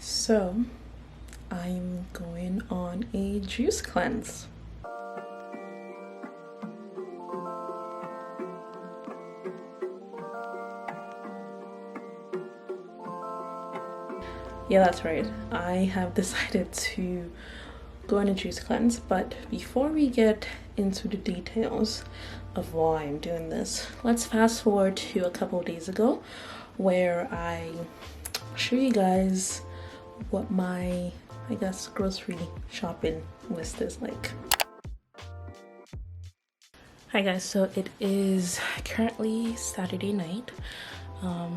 So I'm going on a juice cleanse. Yeah, that's right. I have decided to go on a juice cleanse, but before we get into the details of why I'm doing this, let's fast forward to a couple of days ago where I show you guys what my, I guess, grocery shopping list is like. Hi guys, so it is currently Saturday night.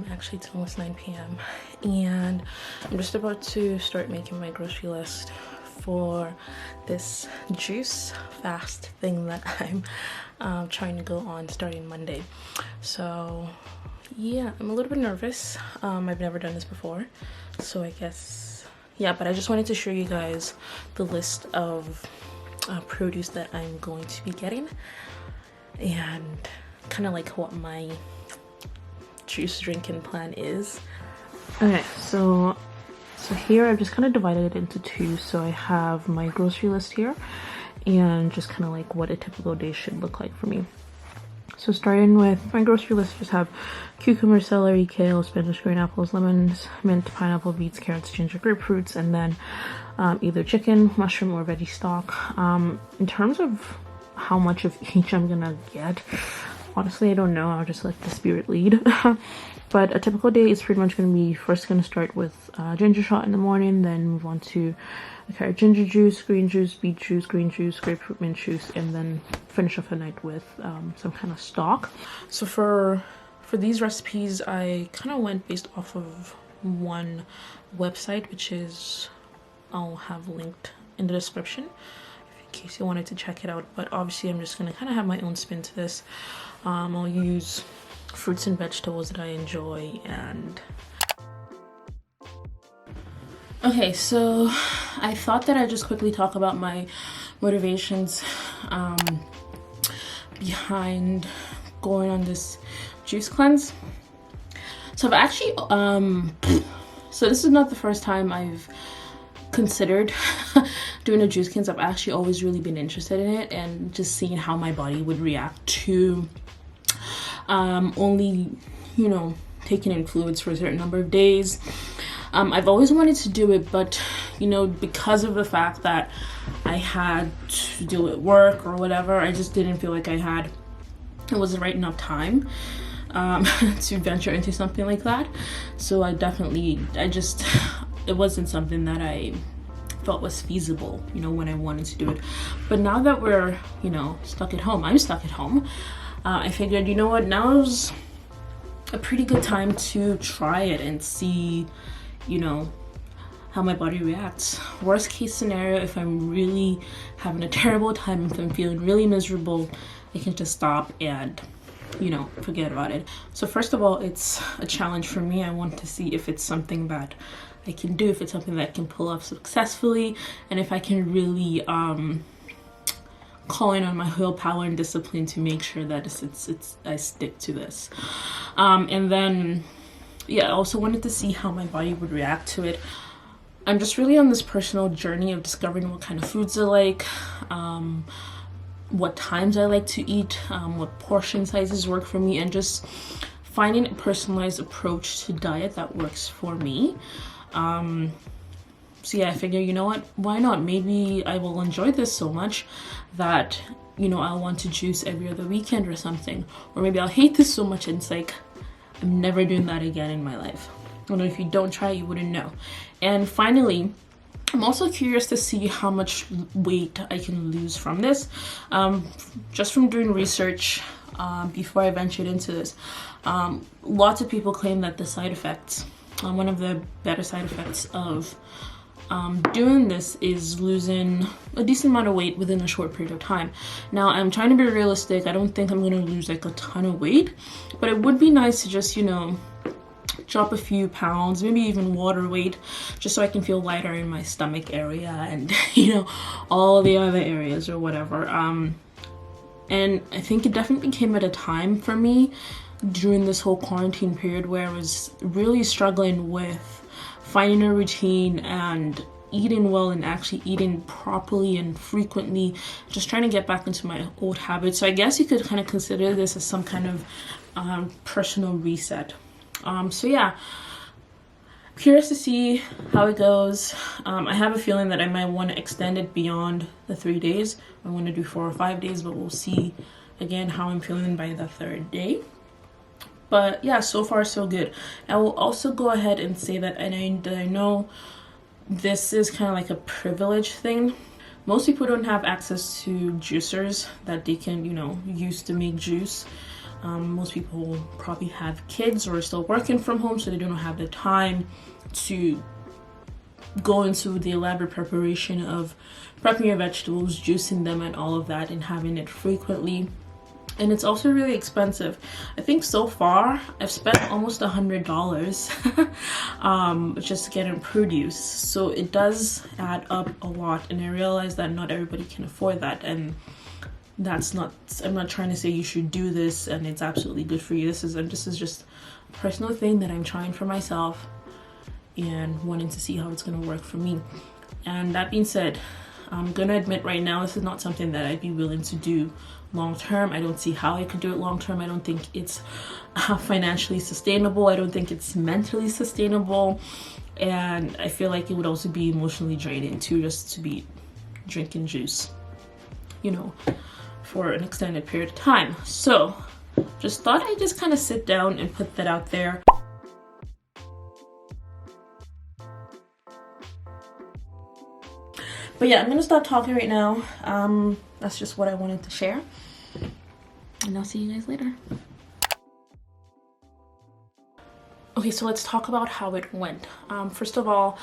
Actually it's almost 9 p.m. and I'm just about to start making my grocery list for this juice fast thing that I'm trying to go on starting Monday. So yeah, I'm a little bit nervous. I've never done this before, so I guess yeah, but I just wanted to show you guys the list of produce that I'm going to be getting and kind of like what my juice drinking plan is. Okay, so here I've just kind of divided it into two. So I have my grocery list here and just kind of like what a typical day should look like for me. So starting with my grocery list, just have cucumber, celery, kale, spinach, green apples, lemons, mint, pineapple, beets, carrots, ginger, grapefruits, and then either chicken, mushroom, or veggie stock. In terms of how much of each I'm gonna get, honestly I don't know. I'll just let the spirit lead. But a typical day is pretty much going to be first going to start with ginger shot in the morning, then move on to carrot ginger juice, green juice, beet juice, green juice, grapefruit mint juice, and then finish off the night with some kind of stock. So for these recipes, I kind of went based off of one website, which is I'll have linked in the description in case you wanted to check it out. But obviously I'm just going to kind of have my own spin to this. I'll use fruits and vegetables that I enjoy. And okay, so I thought that I'd just quickly talk about my motivations behind going on this juice cleanse. So I've actually so this is not the first time I've considered doing a juice cleanse. I've actually always really been interested in it and just seeing how my body would react to only, you know, taking in fluids for a certain number of days. I've always wanted to do it, but you know, because of the fact that I had to do it at work or whatever, I just didn't feel like it wasn't right enough time to venture into something like that. So it wasn't something that I felt was feasible, you know, when I wanted to do it. But now that we're, you know, I'm stuck at home, I figured, you know what, now's a pretty good time to try it and see, you know, how my body reacts. Worst case scenario, if I'm really having a terrible time, if I'm feeling really miserable, I can just stop and, you know, forget about it. So first of all, it's a challenge for me. I want to see if it's something that I can do, if it's something that I can pull off successfully, and if I can really calling on my willpower and discipline to make sure that I stick to this. And then yeah, I also wanted to see how my body would react to it. I'm just really on this personal journey of discovering what kind of foods I like, what times I like to eat, what portion sizes work for me, and just finding a personalized approach to diet that works for me. So yeah, I figure, you know what, why not? Maybe I will enjoy this so much that, you know, I'll want to juice every other weekend or something. Or maybe I'll hate this so much and it's like, I'm never doing that again in my life. You know, if you don't try, you wouldn't know. And finally, I'm also curious to see how much weight I can lose from this. Just from doing research before I ventured into this, lots of people claim that the side effects, one of the better side effects of doing this is losing a decent amount of weight within a short period of time. Now, I'm trying to be realistic. I don't think I'm going to lose like a ton of weight, but it would be nice to just, you know, drop a few pounds, maybe even water weight, just so I can feel lighter in my stomach area and, you know, all the other areas or whatever. And I think it definitely came at a time for me during this whole quarantine period where I was really struggling with finding a routine and eating well and actually eating properly and frequently, just trying to get back into my old habits. So I guess you could kind of consider this as some kind of personal reset. So yeah, curious to see how it goes. I have a feeling that I might want to extend it beyond the 3 days. I want to do 4 or 5 days, but we'll see again how I'm feeling by the 3rd day. But yeah, so far so good. I will also go ahead and say that I know this is kind of like a privilege thing. Most people don't have access to juicers that they can, use to make juice. Most people probably have kids or are still working from home, so they don't have the time to go into the elaborate preparation of prepping your vegetables, juicing them and all of that, and having it frequently. And it's also really expensive. I think so far I've spent almost $100 just getting produce. So it does add up a lot, and I realize that not everybody can afford that. And I'm not trying to say you should do this and it's absolutely good for you. This is just a personal thing that I'm trying for myself and wanting to see how it's going to work for me. And that being said, I'm gonna admit right now, this is not something that I'd be willing to do long term. I don't see how I could do it long term. I don't think it's financially sustainable. I don't think it's mentally sustainable. And I feel like it would also be emotionally draining too, just to be drinking juice, for an extended period of time. So just thought I'd just kind of sit down and put that out there. But yeah, I'm gonna stop talking right now. That's just what I wanted to share, and I'll see you guys later. Okay, so let's talk about how it went. First of all,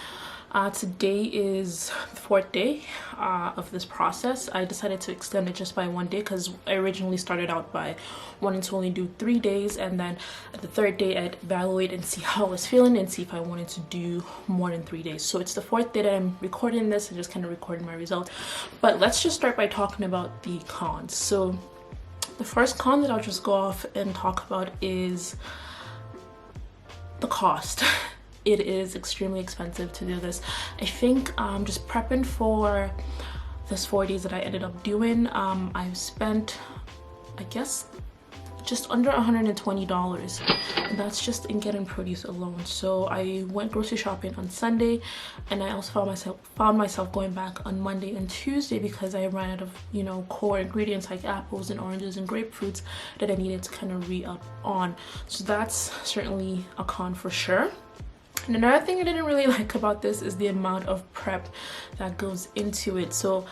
today is the 4th day of this process. I decided to extend it just by 1 day because I originally started out by wanting to only do 3 days, and then at the 3rd day I'd evaluate and see how I was feeling and see if I wanted to do more than 3 days. So it's the 4th day that I'm recording this and just kind of recording my results. But let's just start by talking about the cons. So the first con that I'll just go off and talk about is the cost. It is extremely expensive to do this. I think just prepping for this 4 days that I ended up doing, I've spent, I guess, just under $120, and that's just in getting produce alone. So I went grocery shopping on Sunday, and I also found myself going back on Monday and Tuesday because I ran out of core ingredients like apples and oranges and grapefruits that I needed to kind of re-up on. So that's certainly a con for sure. And another thing I didn't really like about this is the amount of prep that goes into it. So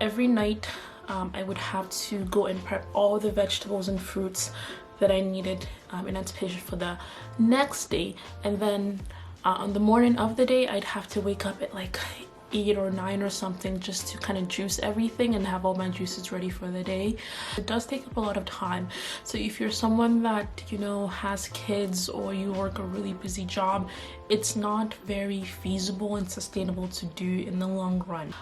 every night I would have to go and prep all the vegetables and fruits that I needed in anticipation for the next day. And then on the morning of the day, I'd have to wake up at like 8 or 9 or something just to kind of juice everything and have all my juices ready for the day. It does take up a lot of time. So if you're someone that has kids or you work a really busy job, it's not very feasible and sustainable to do in the long run.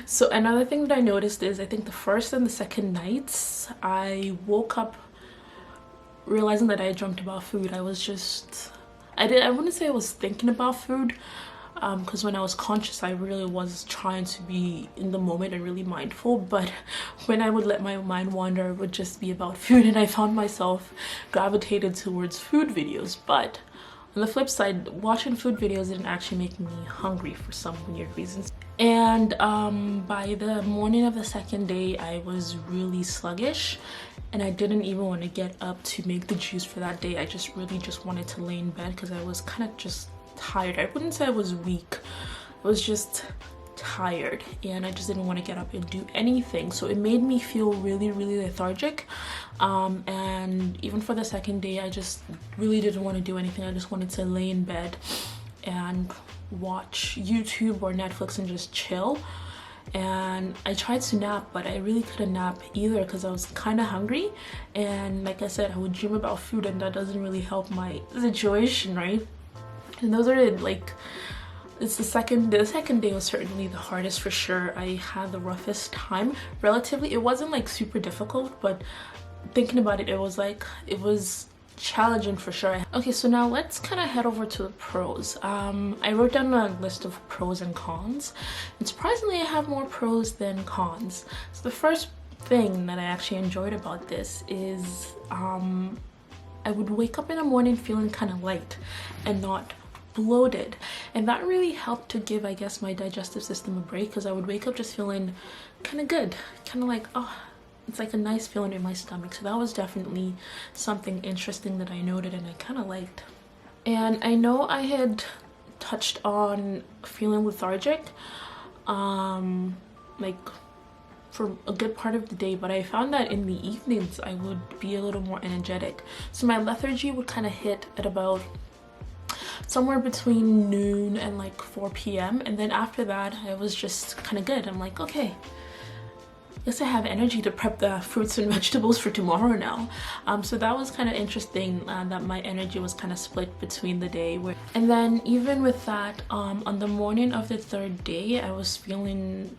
So another thing that I noticed is I think the first and the second nights I woke up realizing that I dreamt about food. I wouldn't say I was thinking about food, because when I was conscious I really was trying to be in the moment and really mindful, but when I would let my mind wander it would just be about food, and I found myself gravitated towards food videos. But on the flip side, watching food videos didn't actually make me hungry for some weird reasons. And by the morning of the second day I was really sluggish, and I didn't even want to get up to make the juice for that day. I just wanted to lay in bed because I was kind of just tired. I wouldn't say I was weak, I was just tired, and I just didn't want to get up and do anything. So it made me feel really lethargic, and even for the second day I just really didn't want to do anything. I just wanted to lay in bed and watch YouTube or Netflix and just chill. And I tried to nap, but I really couldn't nap either because I was kind of hungry, and like I said, I would dream about food, and that doesn't really help my situation, right? And those are it's the second day was certainly the hardest for sure. I had the roughest time relatively. It wasn't like super difficult, but thinking about it, it was challenging for sure. Okay, so now let's kind of head over to the pros. I wrote down a list of pros and cons, and surprisingly I have more pros than cons. So the first thing that I actually enjoyed about this is I would wake up in the morning feeling kind of light and not bloated, and that really helped to give, I guess, my digestive system a break, because I would wake up just feeling kind of good, kind of like, oh, it's like a nice feeling in my stomach. So that was definitely something interesting that I noted and I kind of liked. And I know I had touched on feeling lethargic like for a good part of the day, but I found that in the evenings I would be a little more energetic. So my lethargy would kind of hit at about somewhere between noon and like 4 p.m. and then after that I was just kind of good. I'm like, okay, guess I have energy to prep the fruits and vegetables for tomorrow now. So that was kind of interesting, that my energy was kind of split between the day. And then even with that, on the morning of the third day I was feeling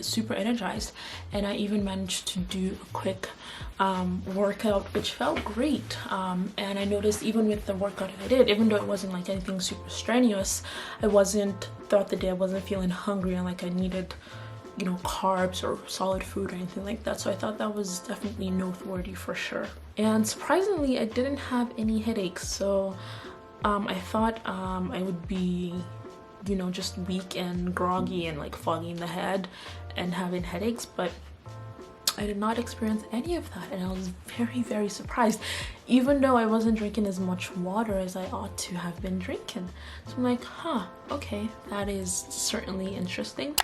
super energized, and I even managed to do a quick workout, which felt great. And I noticed even with the workout I did, even though it wasn't like anything super strenuous, throughout the day I wasn't feeling hungry and like I needed, you know, carbs or solid food or anything like that. So I thought that was definitely noteworthy for sure. And surprisingly I didn't have any headaches. So I thought I would be, you know, just weak and groggy and like foggy in the head and having headaches, but I did not experience any of that, and I was very, very surprised, even though I wasn't drinking as much water as I ought to have been drinking. So I'm like, huh, okay, that is certainly interesting.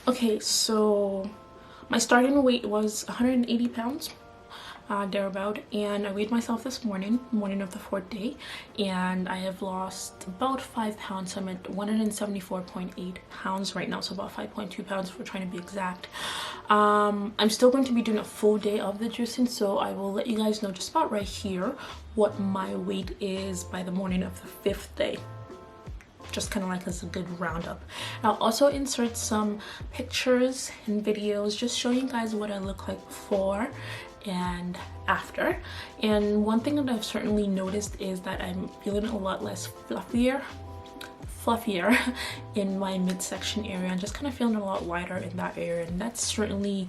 Okay, so my starting weight was 180 pounds, thereabout, and I weighed myself this morning of the 4th day, and I have lost about 5 pounds. I'm at 174.8 pounds right now, so about 5.2 pounds if we're trying to be exact. I'm still going to be doing a full day of the juicing, so I will let you guys know just about right here what my weight is by the morning of the 5th day, just kind of like as a good roundup. I'll also insert some pictures and videos just showing you guys what I look like before and after. And one thing that I've certainly noticed is that I'm feeling a lot less fluffier in my midsection area, and just kind of feeling a lot lighter in that area, and that's certainly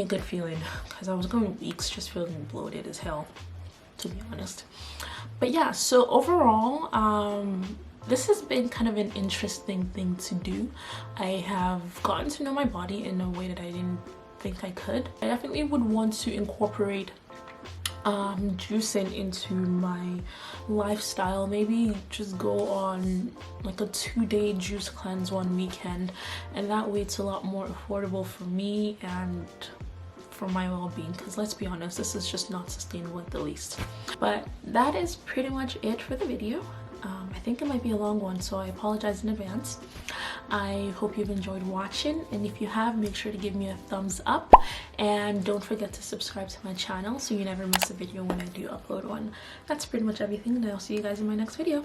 a good feeling, because I was going weeks just feeling bloated as hell, to be honest. But yeah, so overall this has been kind of an interesting thing to do. I have gotten to know my body in a way that I didn't think I could. I definitely would want to incorporate juicing into my lifestyle. Maybe just go on like a 2-day juice cleanse one weekend, and that way it's a lot more affordable for me and for my well-being, because let's be honest, this is just not sustainable at the least. But that is pretty much it for the video. I think it might be a long one, so I apologize in advance. I hope you've enjoyed watching, and if you have, make sure to give me a thumbs up, and don't forget to subscribe to my channel so you never miss a video when I do upload one. That's pretty much everything, and I'll see you guys in my next video.